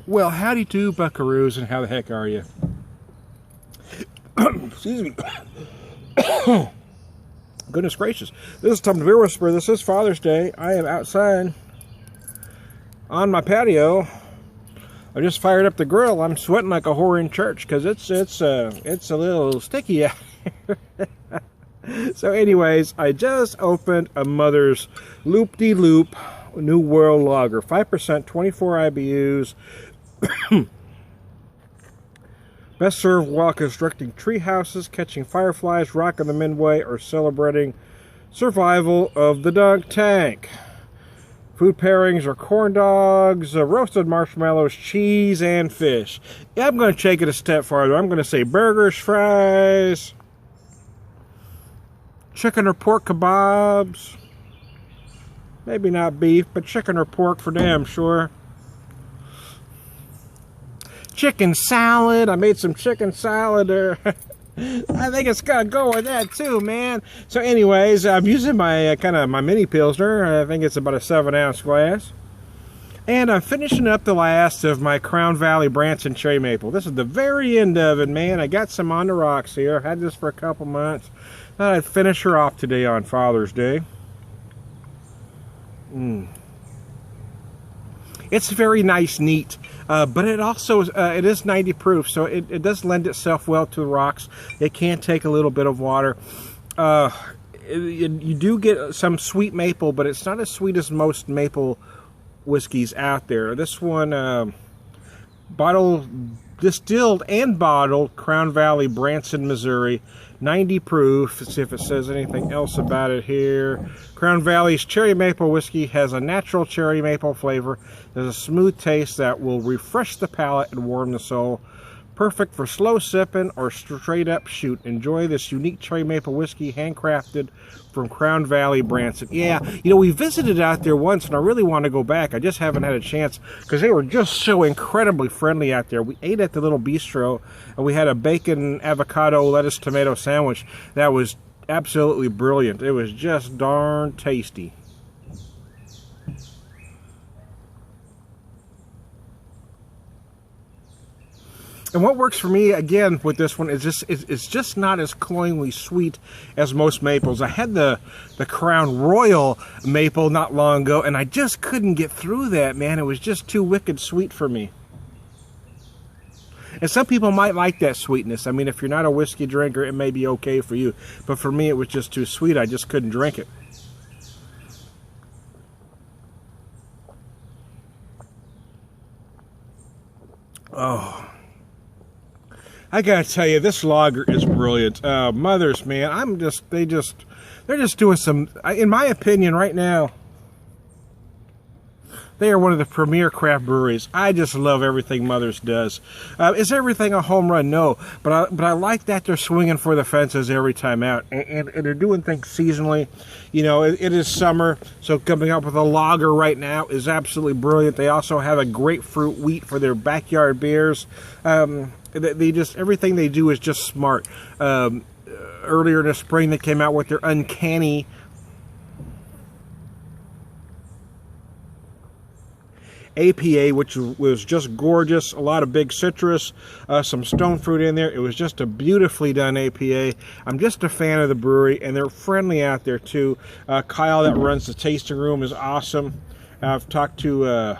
Well, howdy do, buckaroos, and how the heck are you? Excuse me. Goodness gracious. This is Tom the Beer Whisperer. This is Father's Day. I am outside on my patio. I just fired up the grill. I'm sweating like a whore in church because it's a little sticky out here. So anyways, I just opened a Mother's Loopty Loop New World Lager. 5%, 24 IBUs. Best served while constructing tree houses, catching fireflies, rocking the midway, or celebrating survival of the dunk tank. Food pairings are corn dogs, roasted marshmallows, cheese, and fish. Yeah, I'm going to take it a step farther. I'm going to say burgers, fries, chicken or pork kebabs. Maybe not beef, but chicken or pork for damn sure. Chicken salad. I made some chicken salad there. I think it's gonna go with that too, man. So anyways, I'm using my my mini Pilsner. I think it's about a 7-ounce glass. And I'm finishing up the last of my Crown Valley Branson Cherry Maple. This is the very end of it, man. I got some on the rocks here. I had this for a couple months. Thought I'd finish her off today on Father's Day. It's very nice, neat, but it also it is 90 proof, so it does lend itself well to the rocks. It can take a little bit of water. You do get some sweet maple, but it's not as sweet as most maple whiskeys out there. This one, distilled and bottled, Crown Valley, Branson, Missouri. 90 proof. Let's see if it says anything else about it here. Crown Valley's cherry maple whiskey has a natural cherry maple flavor. There's a smooth taste that will refresh the palate and warm the soul. Perfect for slow sipping or straight up shoot. Enjoy this unique cherry maple whiskey handcrafted from Crown Valley, Branson. Yeah, you know, we visited out there once and I really want to go back. I just haven't had a chance because they were just so incredibly friendly out there. We ate at the little bistro and we had a bacon, avocado, lettuce, tomato sandwich that was absolutely brilliant. It was just darn tasty. And what works for me, again, with this one is it's just not as cloyingly sweet as most maples. I had the Crown Royal maple not long ago, and I just couldn't get through that, man. It was just too wicked sweet for me. And some people might like that sweetness. I mean, if you're not a whiskey drinker, it may be okay for you. But for me, it was just too sweet. I just couldn't drink it. Oh. I gotta tell you, this lager is brilliant. Mothers, man, they're just doing some, in my opinion right now, they are one of the premier craft breweries. I just love everything Mother's does. Is everything a home run? No, but I like that they're swinging for the fences every time out, and they're doing things seasonally. You know, it is summer, so coming up with a lager right now is absolutely brilliant. They also have a grapefruit wheat for their backyard beers. They just, everything they do is just smart. Earlier in the spring, they came out with their Uncanny APA, which was just gorgeous. A lot of big citrus, some stone fruit in there. It was just a beautifully done APA. I'm just a fan of the brewery, and they're friendly out there too. Kyle, that runs the tasting room, is awesome. I've talked to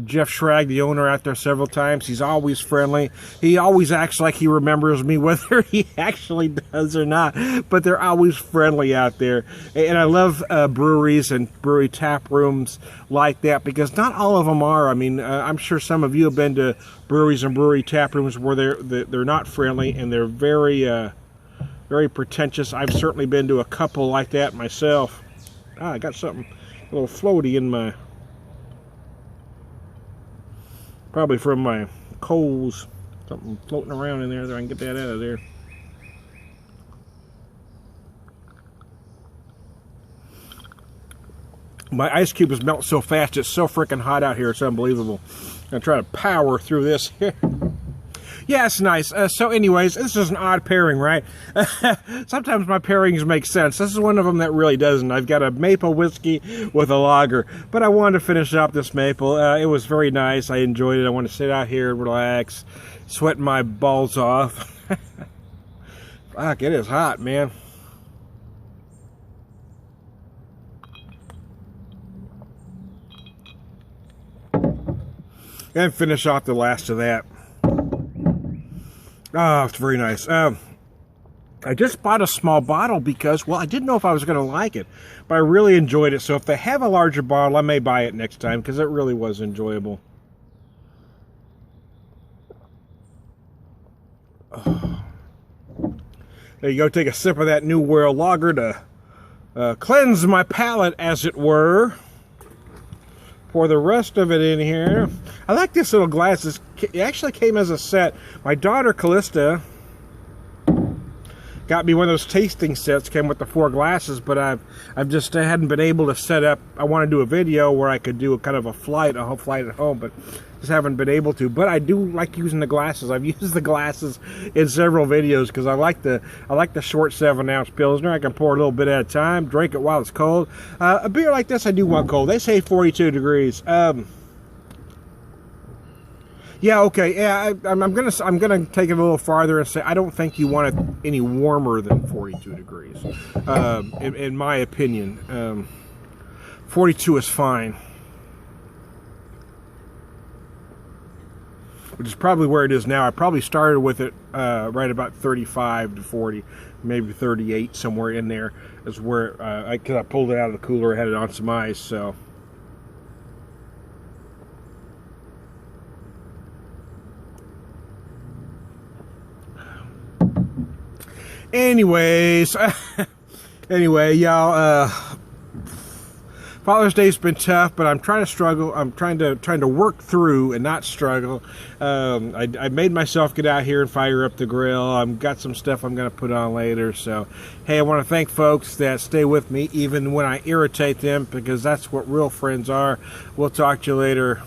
Jeff Schrag, the owner, out there several times. He's always friendly. He always acts like he remembers me, whether he actually does or not. But they're always friendly out there. And I love breweries and brewery tap rooms like that, because not all of them are. I mean, I'm sure some of you have been to breweries and brewery tap rooms where they're not friendly and they're very very pretentious. I've certainly been to a couple like that myself. I got something a little floaty in my, probably from my coals, something floating around in there that I can get that out of there. My ice cubes melt so fast, it's so freaking hot out here, it's unbelievable. I'm gonna try to power through this here. Yeah, it's nice. So anyways, this is an odd pairing, right? Sometimes my pairings make sense. This is one of them that really doesn't. I've got a maple whiskey with a lager, but I wanted to finish up this maple. It was very nice. I enjoyed it. I want to sit out here and relax, sweating my balls off. Fuck, it is hot, man. And finish off the last of that. Oh, it's very nice. I just bought a small bottle because, well, I didn't know if I was going to like it, but I really enjoyed it. So if they have a larger bottle, I may buy it next time because it really was enjoyable. Oh. There you go. Take a sip of that New World Lager to cleanse my palate, as it were. Pour the rest of it in here. I like this little glass. It actually came as a set. My daughter Callista got me one of those tasting sets. Came with the 4 glasses, but I hadn't been able to set up. I want to do a video where I could do a kind of a whole flight at home, but just haven't been able to. But I do like using the glasses. I've used the glasses in several videos because I like the short 7-ounce Pilsner. I can pour a little bit at a time, drink it while it's cold. A beer like this I do want cold. They say 42 degrees. Yeah, okay. Yeah, I'm gonna take it a little farther and say I don't think you want it any warmer than 42 degrees. In my opinion, 42 is fine. Which is probably where it is now. I probably started with it right about 35 to 40, maybe 38, somewhere in there is where because I pulled it out of the cooler, had it on some ice, so. Anyways, anyway, y'all. Father's Day's been tough, but I'm trying to struggle. I'm trying to work through and not struggle. I made myself get out here and fire up the grill. I've got some stuff I'm going to put on later. So, hey, I want to thank folks that stay with me even when I irritate them, because that's what real friends are. We'll talk to you later.